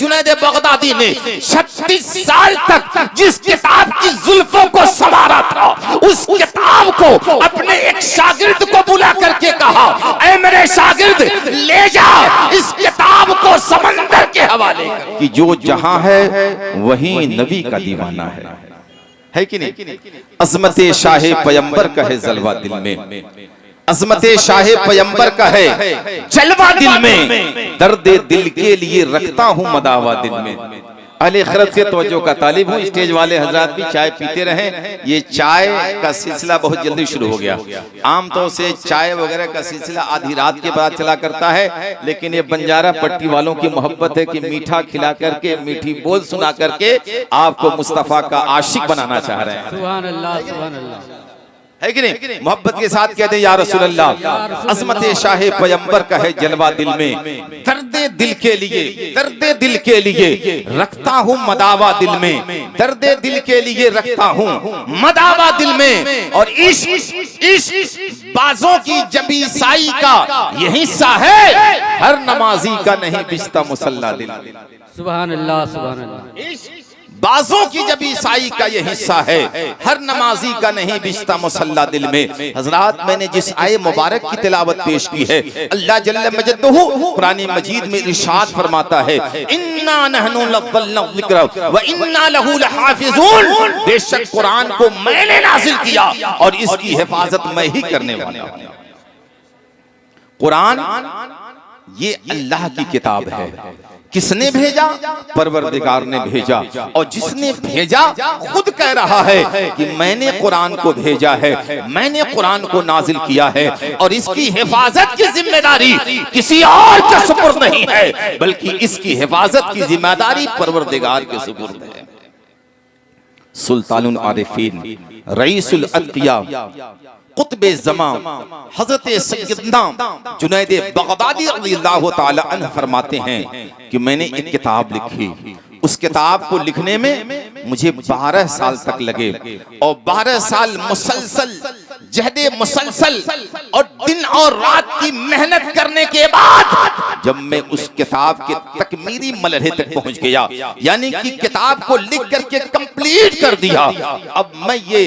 Junaid Baghdadi ने 36 साल तक जिस किताब की जुल्फों को संवारा था, उस किताब को अपने एक शागिर्द को बुला करके कहा, ऐ मेरे शागिर्द ले जा इस किताब को समंदर के हवाले कर, कि जो जहां है वहीं नबी का दीवाना है कि नहीं। अजमत शाहे पैगंबर का है जलवा दिल में, अजमत शाहे पैगंबर का है जलवा दिल में, दर्द दिल के लिए रखता हूं मदावा दिल में। अहले खिरत से तवज्जो का तालिब हूँ, स्टेज वाले हजरात भी चाय पीते रहें। ये चाय का सिलसिला बहुत जल्दी शुरू हो गया। आमतौर से चाय वगैरह का सिलसिला आधी रात के बाद चला करता है, लेकिन ये बंजारा पट्टी वालों की मोहब्बत है कि मीठा खिला करके, मीठी बोल सुना करके आपको मुस्तफा का आशिक बनाना चाह रहे हैं। सुभान अल्लाह, सुभान अल्लाह, है कि नहीं। मोहब्बत के साथ कहते हैं या रसूल अल्लाह, अजमत शाहे पैगंबर का है जलवा दिल में, दर्द दिल के लिए, दर्द दिल के लिए रखता हूँ मदावा दिल में, दर्द दिल के लिए रखता हूँ मदावा दिल में। और इश्क बाजों की जबी साई का ये हिस्सा है, हर नमाजी का नहीं बिछता मुसल्ला दिल। सुभान अल्लाह, सुभान अल्लाह। बाजों की जब ईसाई का ये हिस्सा है, हर नमाजी का नहीं बिछता मुसल्ला दिल में। हजरात, मैंने जिस आये मुबारक की तिलावत पेश की है, अल्लाह जल्ल मजद्दुहु कुरान मजीद में इरशाद फरमाता है, इन्ना नहनु नज़्ज़लना ज़िक्र व इन्ना लहु लहाफ़िज़ून, बेशक कुरान को मैंने नाज़िल किया और इसकी हिफाजत मैं ही करने वाला हूं। कुरान ये अल्लाह की किताब है। किसने भेजा? परवरदिगार ने भेजा। और जिसने भेजा खुद कह रहा है कि मैंने कुरान को भेजा है, मैंने कुरान को नाजिल किया है, और इसकी हिफाजत की जिम्मेदारी किसी और के सुपुर्द नहीं है, बल्कि इसकी हिफाजत की जिम्मेदारी परवरदिगार के सुपुर्द है। सुल्तानुल आरिफीन, रईसुल अत्किया, कुतबे ज़मान हज़रत सैयदना जुनैद बगदादी रज़ियल्लाहु ताला अन्हु फरमाते हैं कि मैंने एक किताब लिखी। उस किताब को लिखने में मुझे 12 साल तक लगे, और 12 साल मुसलसल जहदे मुसलसल और दिन और रात की मेहनत करने के बाद जब मैं उस किताब के तकमीरी मरहले तक पहुंच गया, यानी कि किताब को लिख करके कंप्लीट कर दिया, अब मैं ये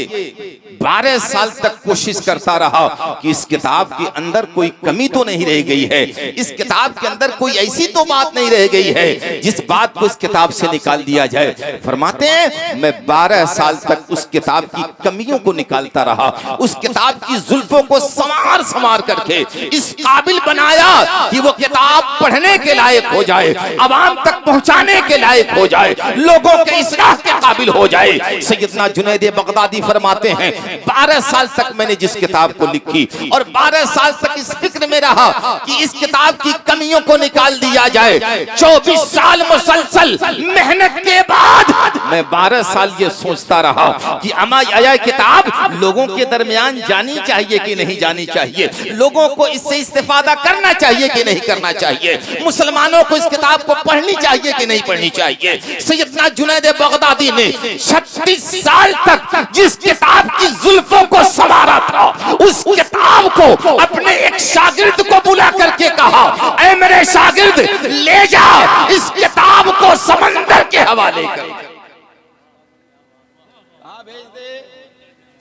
12 साल तक कोशिश करता रहा कि इस किताब के अंदर कोई कमी तो नहीं रह गई है, इस किताब के अंदर कोई ऐसी तो बात नहीं रह गई है जिस बात को इस किताब से निकाल दिया जाए। फरमाते हैं मैं 12 साल तक उस किताब की कमियों को निकालता रहा, उस किताब की जुल्फों को संवार संवार करके इस काबिल बनाया कि वो किताब पढ़ने के लायक हो जाए, अवाम तक पहुंचाने के लायक हो जाए, लोगों के इस्लाह के काबिल हो जाए। सैयदना जुनैद बगदादी फरमाते हैं 12 साल तक मैंने जिस किताब को लिखी और 12 साल तक इस फिक्र में रहा कि इस किताब की कमियों को निकाल दिया जाए, 24 साल मुसलसल मेहनत के बाद मैं 12 साल ये सोचता रहा कि अमा यह किताब लोगों के दरमियान जानी चाहिए कि नहीं जानी चाहिए, लोगों को इससे इस्तेफादा करना चाहिए कि नहीं करना चाहिए, मुसलमानों को इस किताब को पढ़नी चाहिए कि नहीं पढ़नी चाहिए। सैयदना जुनैद बगदादी ने 36 साल तक जिस किताब की जुल्फों को संवारा था, उस किताब को अपने एक शागिर्द को बुला करके कहा, ऐ मेरे शागिर्द ले जा इस किताब को समंदर के हवाले कर,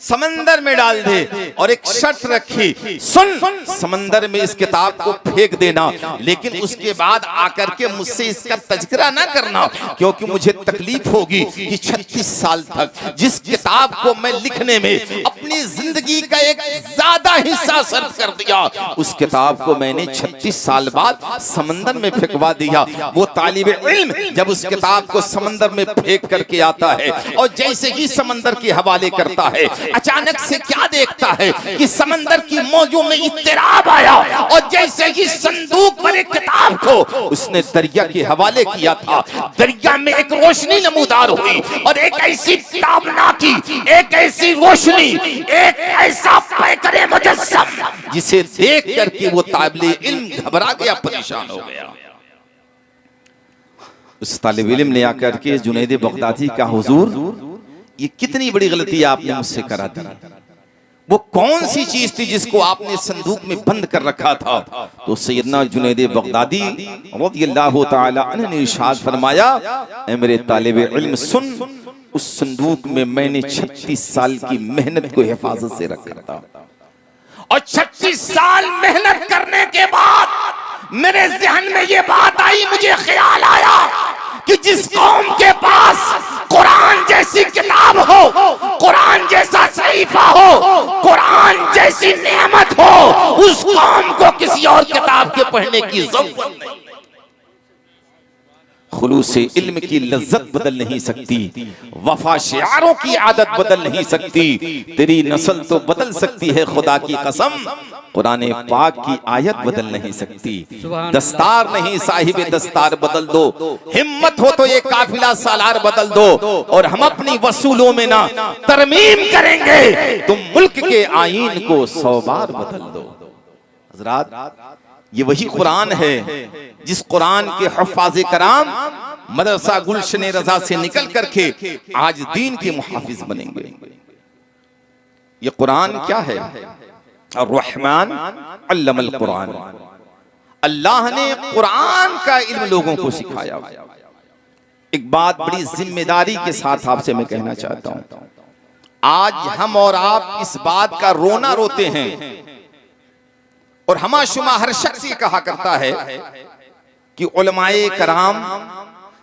समंदर में डाल दे। और एक शर्त रखी, सुन समंदर में इस किताब को फेंक देना, लेकिन उसके बाद आकर के मुझसे इसका तज़किरा ना करना, क्योंकि मुझे तकलीफ होगी कि 36 साल तक जिस किताब को मैं लिखने में अपनी जिंदगी का एक ज्यादा हिस्सा सर्फ कर दिया, उस किताब को मैंने 36 साल बाद समंदर में फेंकवा दिया। वो तालिब इल्म जब उस किताब को समंदर में फेंक करके आता है और जैसे ही समंदर के हवाले करता है, अचानक से क्या देखता है कि समंदर की मौजों में इत्तराब आया, और जैसे ही संदूक भरे किताब को उसने दरिया के हवाले किया था, दरिया में एक रोशनी नमूदार हुई, और एक ऐसी ताबना की, एक ऐसी रोशनी, एक ऐसा पैकरे मुजस्सम जिसे देख करके वो तालिबे इल्म घबरा गया, परेशान हो गया। उस तालिबे इल्म ने आकर के जुनैद बगदादी का हुजूर, ये कितनी बड़ी गलती आपने मुझसे करा दी। वो कौन सी चीज थी जिसको आपने संदूक में बंद कर रखा था? तो सैयदना जुनैद बगदादी रज़ियल्लाहु ताला अन्हु ने इरशाद फरमाया, ऐ मेरे तालिबे इल्म सुन, उस संदूक में मैंने 36 साल की मेहनत को हिफाजत से रखा था। और 36 साल मेहनत करने के बाद मेरे ज़हन में ये बात आई, मुझे ख्याल आया कि जिस कौम के पास कुरान जैसी किताब हो, कुरान जैसा सहीफा हो, कुरान जैसी नेमत हो, उस कौम को किसी और किताब के पढ़ने की जरूरत नहीं। खुलूस इल्म की लज्जत बदल नहीं सकती, वफा शियारों की आदत बदल नहीं सकती, तेरी नस्ल तो बदल सकती है खुदा की कसम, कुरान पाक की आयत बदल नहीं सकती। दस्तार नहीं साहिब दस्तार बदल दो, हिम्मत हो तो ये काफिला सालार बदल दो, और हम अपनी वसूलों में ना तरमीम करेंगे, तुम मुल्क के आईन को 100 बार बदल दो। हज़रात, ये वही कुरान है जिस कुरान के हफ़ाज़े कराम मदरसा गुलशन रजा से निकल करके आज दीन के मुहाफिज बनेंगे। ये कुरान क्या है? अर्रहमान अल्लमल कुरान। अल्लाह ने कुरान का इल्म लोगों को सिखाया। एक बात बड़ी जिम्मेदारी के साथ आपसे मैं कहना चाहता हूं, आज हम और आप इस बात का रोना रोते हैं, और हमाशुमा हर शख्स ये कहा करता है कि उलमाए कराम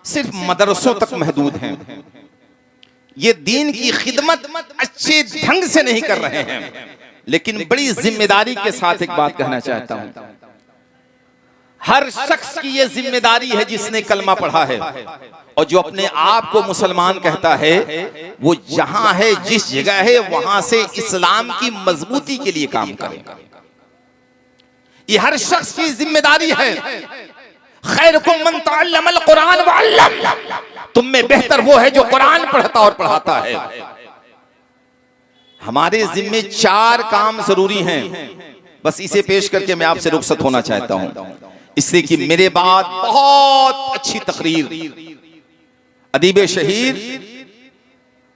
सिर्फ मदरसों तक महदूद हैं, ये दीन की खिदमत अच्छे ढंग से नहीं कर रहे हैं। लेकिन बड़ी जिम्मेदारी के साथ एक बात कहना चाहता हूं, हर शख्स की ये जिम्मेदारी है जिसने कलमा पढ़ा है और जो अपने आप को मुसलमान कहता है, वो जहां है, जिस जगह है, वहां से इस्लाम की मजबूती के लिए काम करे। ये हर शख्स की जिम्मेदारी है। खैरुकुम मन तअल्लमल कुरान व अल्लम, तुम में बेहतर वो है जो कुरान पढ़ता और पढ़ाता है। हमारे जिम्मे 4 काम जरूरी हैं, बस इसे पेश करके मैं आपसे रुखसत होना चाहता हूं, इसलिए कि मेरे बाद बहुत अच्छी तकरीर अदीब शहीर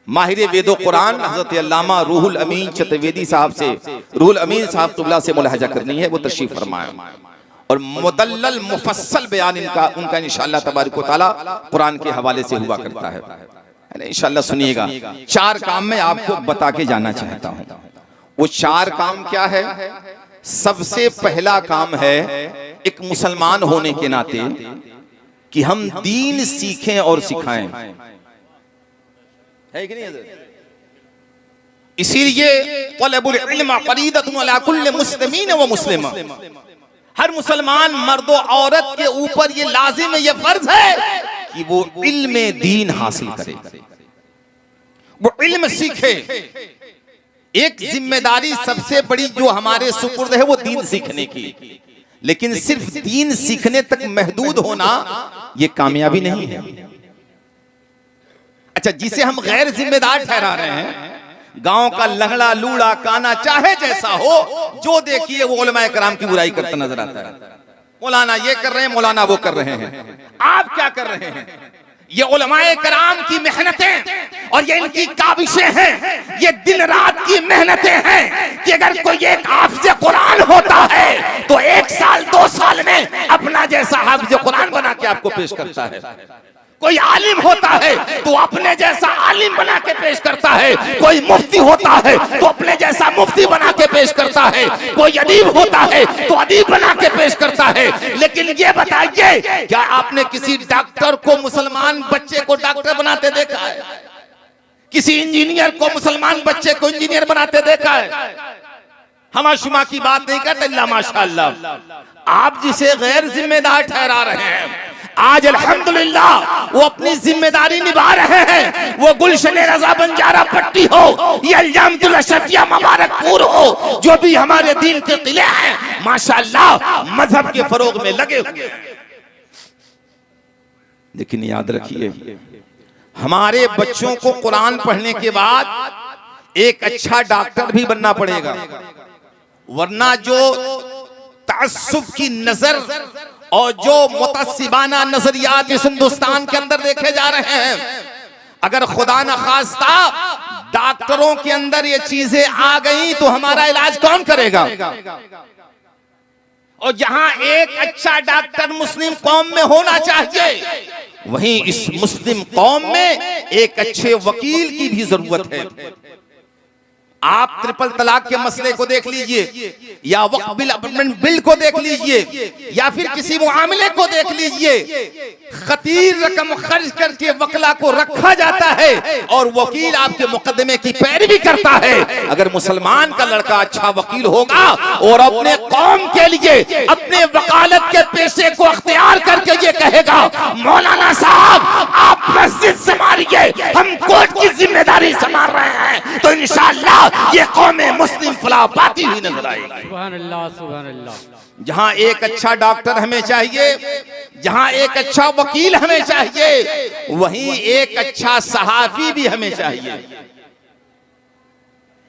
माहिर वेदो कुरान हजरत अल्लामा रूहुल अमीन चतुर्वेदी साहब से, रूहुल अमीन साहब तुबला से मुलाहजा करनी है, वो तशरीफ फरमाए, और मुदल्लल मुफस्सल बयान उनका इंशाअल्लाह तबारक व तआला कुरान के हवाले से हुआ करता है। इंशाअल्लाह सुनिएगा। 4 काम मैं आपको बता के जाना चाहता हूं। वो 4 काम क्या है? सबसे पहला काम है एक मुसलमान होने के नाते कि हम दीन सीखें और सिखाएं, है कि नहीं? इसीलिए तलबुल इल्म फरीदतुन अला कुल्li मुस्लिमीन व मुस्लिमा, हर मुसलमान मर्द और औरत के ऊपर ये लाजिम है, ये फर्ज है कि वो इल्म दीन हासिल करे, वो इल्म सीखे। एक जिम्मेदारी सबसे बड़ी जो हमारे सुपुर्द है वो दीन सीखने की, लेकिन सिर्फ दीन सीखने तक महदूद होना ये कामयाबी नहीं है। अच्छा, जिसे हम गैर जिम्मेदार ठहरा रहे हैं, गांव का लंगड़ा लूड़ा काना चाहे जैसा हो, जो देखिए वो उलमाए कराम की बुराई करता नजर आता है। मौलाना ये कर रहे हैं, मौलाना वो कर रहे हैं। आप क्या कर रहे हैं? ये उलमाए कराम की मेहनतें और ये इनकी काबिशें हैं, ये दिन रात की मेहनतें हैं कि अगर कोई एक हाफिज़ कुरान होता है तो 1 साल 2 साल में अपना जैसा हाफिज़ कुरान बना के आपको पेश करता है। कोई आलिम होता है तो अपने जैसा आलिम बना के पेश करता है, कोई मुफ्ती होता है तो अपने जैसा मुफ्ती बना के पेश करता है, कोई अदीब होता है तो अदीब बना के पेश करता है। लेकिन ये बताइए, क्या आपने किसी डॉक्टर को मुसलमान बच्चे को डॉक्टर बनाते देखा है? किसी इंजीनियर को मुसलमान बच्चे को इंजीनियर बनाते देखा है? हमाशुमा की बात नहीं करते, अल्लाह माशाअल्लाह। आप जिसे गैर जिम्मेदार ठहरा रहे हैं, आज अल्हम्दुलिल्लाह वो अपनी जिम्मेदारी निभा रहे हैं। वो गुलशन रजा बंजारा पट्टी हो, ये अल्जामतुल अशरफिया मुबारकपुर हो, जो भी हमारे दीन के किले हैं, माशाअल्लाह मजहब के फरोग में लगे हुए हैं। लेकिन याद रखिए, हमारे बच्चों को कुरान पढ़ने के बाद एक अच्छा डॉक्टर भी बनना पड़ेगा, वरना जो तअस्सुब की नजर और जो मुतस्सिबाना नजरियात इस हिंदुस्तान के अंदर देखे जा रहे हैं, अगर खुदा न खास्ता डॉक्टरों के अंदर ये चीजें आ गई तो हमारा इलाज कौन करेगा? और जहां एक अच्छा डॉक्टर मुस्लिम कौम में होना चाहिए, वहीं इस मुस्लिम कौम में एक अच्छे वकील की भी जरूरत है। आप ट्रिपल तलाक के मसले को देख लीजिए, या वक्फ बिल अमेंडमेंट बिल को देख लीजिए, या फिर किसी मामले को देख लीजिए, खतीर रकम खर्च करके वकला को रखा जाता है और वकील आपके मुकदमे की पैरवी करता है। अगर मुसलमान का लड़का अच्छा वकील होगा और अपने कौम के लिए अपने वकालत के पेशे को अख्तियार करके ये कहेगा, मौलाना साहब आप मस्जिद संभालिए, हम कोर्ट की जिम्मेदारी संभाल रहे हैं, तो इंशाअल्लाह ये कौम मुस्लिम फलाह पाती हुई नजर आएगी। सुभान अल्लाह, सुभान अल्लाह। जहां एक अच्छा डॉक्टर हमें चाहिए, जहां एक अच्छा वकील हमें चाहिए, वहीं एक अच्छा सहाफी भी हमें चाहिए,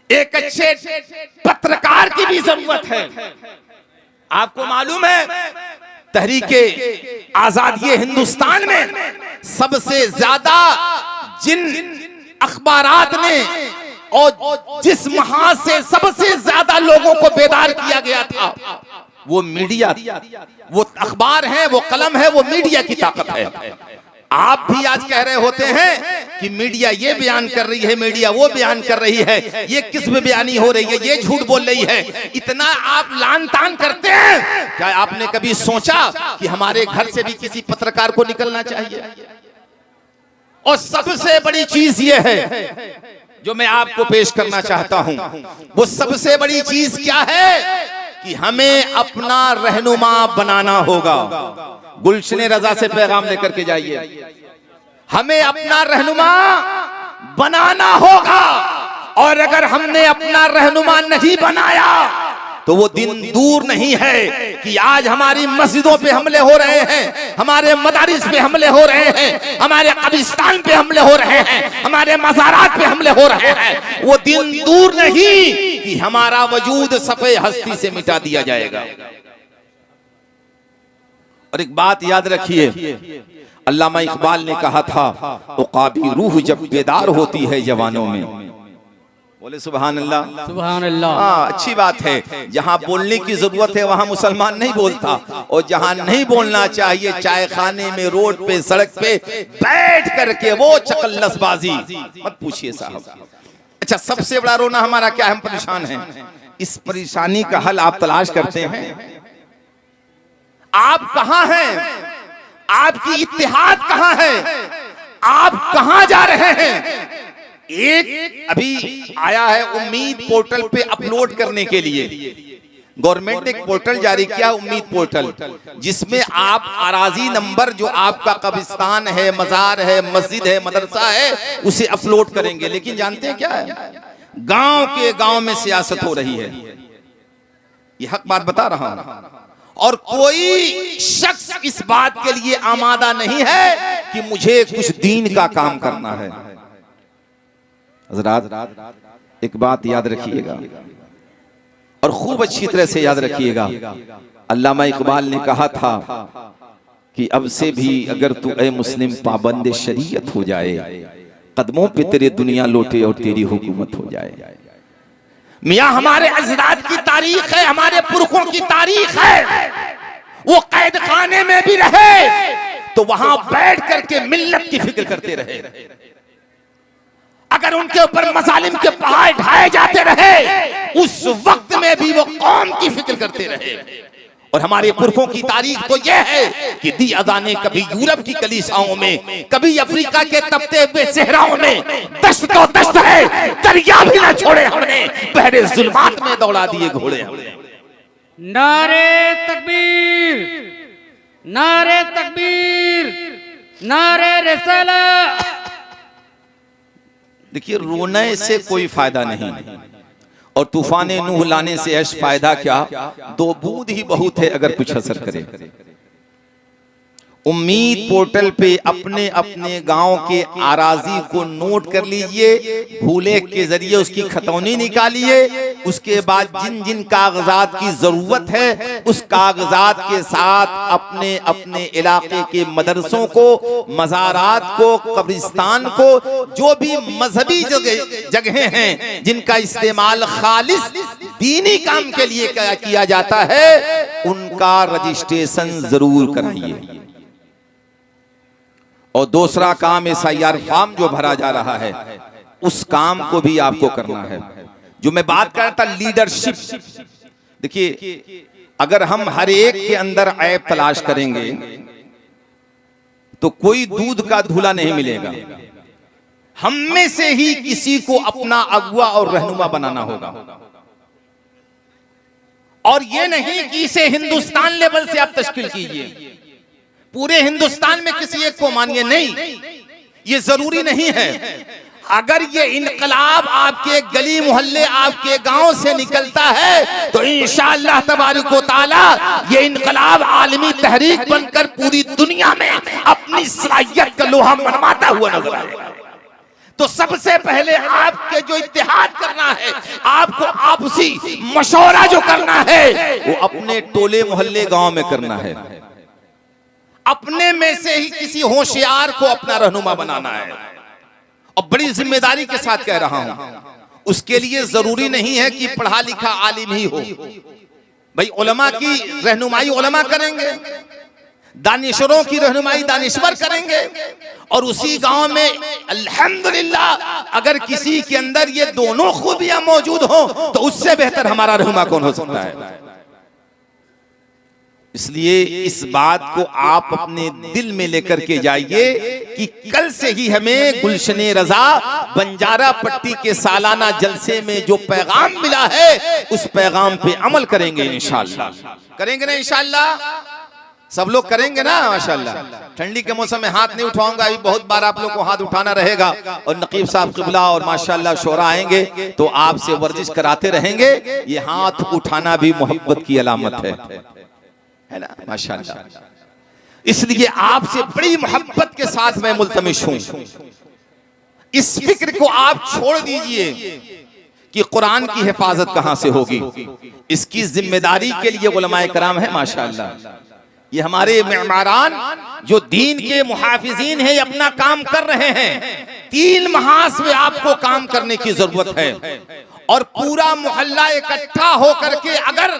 एक अच्छे पत्रकार की भी जरूरत है। आपको मालूम है, तहरीके आजादी हिंदुस्तान में सबसे ज्यादा जिन अखबारात ने और जिस महाज से सबसे ज्यादा लोगों को बेदार किया गया था, वो मीडिया, वो अखबार है, वो कलम है, वो मीडिया की ताकत है। आप भी आज कह रहे होते हैं कि मीडिया ये बयान कर रही है, मीडिया वो बयान कर रही है, ये किस्म बयानी हो रही है, ये झूठ बोल रही है, इतना आप लान तान करते हैं। क्या आपने कभी सोचा कि हमारे घर से भी किसी पत्रकार को निकलना चाहिए? और सबसे बड़ी चीज ये है जो मैं आपको पेश करना चाहता हूं, वो सबसे बड़ी चीज क्या है कि हमें अपना रहनुमा बनाना होगा। गुलशन रजा से पैगाम लेकर के जाइए, हमें अपना रहनुमा बनाना होगा। और अगर हमने अपना रहनुमा नहीं बनाया तो वो दिन दूर नहीं है कि आज हमारी मस्जिदों पे हमले हो रहे हैं, हमारे मदारिस पे हमले हो रहे हैं, हमारे कब्रिस्तान पे हमले हो रहे हैं, हमारे मज़ारात पे हमले हो रहे हैं। वो दिन दूर नहीं कि हमारा वजूद सफ़े हस्ती से मिटा दिया जाएगा। और एक बात याद रखिए, अल्लामा इकबाल ने कहा था, उक़ाबी रूह जब बेदार होती है जवानों में। बोले सुभान अल्लाह, सुभान अल्लाह। हाँ, अच्छी बात है। जहाँ बोलने की जरूरत है वहाँ मुसलमान नहीं बोलता, और जहाँ नहीं बोलना चाहिए, चाय खाने में, रोड पे, सड़क पे बैठ करके वो चकल्लसबाजी मत पूछिए साहब। अच्छा, सबसे बड़ा रोना हमारा क्या है? हम परेशान हैं। इस परेशानी का हल आप तलाश करते हैं? आप कहाँ हैं? आपकी इत्तेहाद कहाँ है? आप कहाँ जा रहे हैं? एक अभी आया है उम्मीद पोर्टल पे अपलोड करने के लिए, गवर्नमेंट ने एक पोर्टल जारी किया, उम्मीद पोर्टल, जिसमें आप अराजी नंबर जो आपका कब्रिस्तान है, मजार है, मस्जिद है, मदरसा है, उसे अपलोड करेंगे। लेकिन जानते हैं क्या है? गांव के गांव में सियासत हो रही है। ये हक बात बता रहा हूं, और कोई शख्स इस बात के लिए आमादा नहीं है कि मुझे कुछ दीन का काम करना है। हज़रात, एक बात याद रखिएगा और खूब अच्छी तरह से याद रखिएगा। अल्लामा इकबाल ने कहा था कि अब से भी अगर तू ए मुस्लिम पाबंद शरीयत हो जाए, कदमों पे तेरे दुनिया लौटे और तेरी हुकूमत हो जाए। मियां, हमारे अजदाद की तारीख है, हमारे पुरखों की तारीख है। वो कैद खाने में भी रहे तो वहां बैठ करके मिल्लत की फिक्र करते रहे। अगर उनके ऊपर मजालिम के पहाड़ ढाए जाते रहे, उस वक्त में भी वो कौम की फिक्र करते रहे। और हमारे पुरखों की तारीख तो यह है कि दी अज़ाने कभी यूरोप की कलीसियाओं में, कभी अफ्रीका के तपते हुए सहराओं में, दश्त तो दश्त है, दरिया भी ना छोड़े हमने, बहरे जुल्मात में दौड़ा दिए घोड़े हमने। नारे तकबीर, नारे तकबीर, नारे रिसालत। देखिए, रोने से कोई फायदा नहीं, और तूफान नूह लाने से ऐश फायदा क्या? दो बूंद ही बहुत है अगर कुछ असर करे। उम्मीद पोर्टल पे अपने अपने गांव के आराजी को नोट कर लीजिए, भूले के जरिए उसकी खतौनी निकालिए। उसके बाद जिन जिन कागजात की जरूरत है उस कागजात के साथ अपने अपने इलाके के मदरसों को, मज़ारात को, कब्रिस्तान को, जो भी मजहबी जगह हैं जिनका इस्तेमाल खालिस दीनी काम के लिए किया जाता है, उनका रजिस्ट्रेशन जरूर कराइए। और दूसरा काम SIR फॉर्म जो भरा जा रहा है उस काम को भी आपको करना है। जो मैं बात कर रहा था लीडरशिप, देखिए अगर हम हर एक के अंदर ऐब तलाश करेंगे तो कोई दूध का धूला नहीं मिलेगा। हम में से ही किसी को अपना अगुवा और रहनुमा बनाना होगा। और ये नहीं कि इसे हिंदुस्तान लेवल से आप तश्कील कीजिए, पूरे हिंदुस्तान में किसी एक को मानिए, नहीं, ये जरूरी नहीं है। अगर ये इनकलाब आपके गली मोहल्ले, आपके गांव से निकलता है तो इंशाअल्लाह तबारक व तआला ये इनकलाब आलमी तहरीक बनकर पूरी दुनिया में अपनी सलाहियत का लोहा मनवाता हुआ नजर आएगा। तो सबसे पहले आपके जो इत्तेहाद करना है, आपको आपसी मशवरा जो करना है, वो अपने टोले मोहल्ले गांव में करना है। अपने में से ही किसी होशियार को अपना रहनुमा बनाना है। और बड़ी जिम्मेदारी के साथ कह रहा हूं, उसके लिए जरूरी नहीं है कि पढ़ा लिखा आलिम ही हो। भाई उलमा की रहनुमाई उलमा करेंगे, दानिशवरों की रहनुमाई दानिशवर करेंगे। और उसी गांव में अल्हम्दुलिल्लाह अगर किसी के अंदर ये दोनों खूबियां मौजूद हो तो उससे बेहतर हमारा रहनुमा कौन हो सकता है। इसलिए इस बात को आप अपने दिल में लेकर के जाइए कि कल से ही हमें गुलशने रजा बंजारा पट्टी के सालाना जलसे में जो पैगाम मिला है उस पैगाम पे अमल करेंगे इंशाअल्लाह। करेंगे ना इंशाअल्लाह? सब लोग करेंगे ना माशाअल्लाह। ठंडी के मौसम में हाथ नहीं उठाऊंगा, अभी बहुत बार आप लोग को हाथ उठाना रहेगा। और नकीब साहब क़िबला और माशाअल्लाह शोरा आएंगे तो आपसे वर्जिश कराते रहेंगे। ये हाथ उठाना भी मोहब्बत की अलामत है ना माशाअल्लाह। इसलिए आपसे बड़ी मोहब्बत के साथ मैं मुल्तमिश हूं, इस फिक्र को आप छोड़ दीजिए कि कुरान की हिफाजत कहां से होगी। इसकी जिम्मेदारी के लिए उलमाए कराम है माशाअल्लाह। ये हमारे मेहमारान जो दीन के मुहाफिजीन हैं अपना काम कर रहे हैं। 3 महाज में आपको काम करने की जरूरत है। और पूरा मोहल्ला इकट्ठा होकर के अगर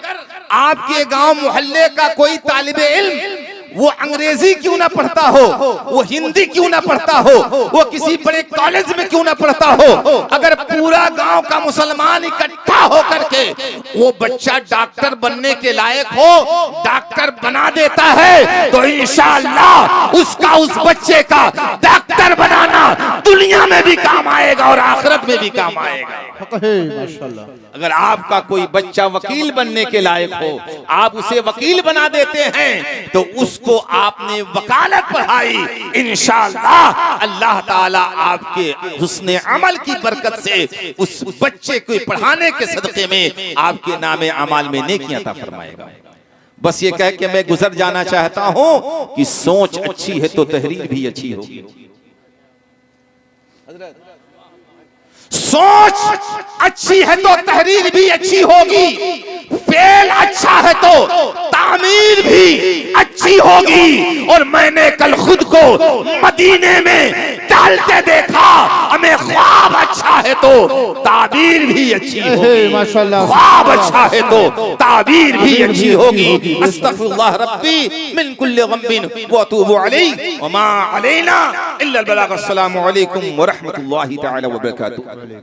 आपके गांव मोहल्ले का कोई तालिबे इल्म वो अंग्रेजी क्यों ना पढ़ता हो, वो हिंदी क्यों ना पढ़ता हो, वो किसी बड़े कॉलेज में क्यों ना पढ़ता हो, अगर पूरा गांव का मुसलमान इकट्ठा होकर के वो बच्चा डॉक्टर बनने के लायक हो, डॉक्टर बना देता है तो इंशाअल्लाह उसका उस बच्चे का डॉक्टर बनाना दुनिया में भी काम आएगा और आखिरत में भी काम आएगा। माशाअल्लाह। अगर आपका कोई बच्चा वकील बनने के लायक हो, आप उसे वकील बना देते हैं तो उसको आपने वकालत पढ़ाई, इंशाअल्लाह अल्लाह ताला आपके हुस्ने अमल की बरकत से उस बच्चे को पढ़ाने के सदक़े में आपके नामे अमाल में नेकियां अता फरमाएगा। बस ये कह के मैं गुजर जाना चाहता हूं कि सोच अच्छी है तो तहरीर भी अच्छी होगी। सोच अच्छी है तो तहरीर भी अच्छी होगी, फेल अच्छा है तो तामीर भी अच्छी होगी। और मैंने कल खुद को मदीने में डालते देखा, हमें ख्वाब अच्छा है तो ताबीर भी अच्छी होगी। माशाअल्लाह, ख्वाब अच्छा है तो ताबीर भी अच्छी होगी। अस्तगफिरुल्लाह रब्बी मिन कुल्लि ग़म्बिन व अतूबु अलैहि व मा अलैना इल्ला अल बलाग। अस्सलामु अलैकुम व रहमतुल्लाहि तआला व बरकातुहू।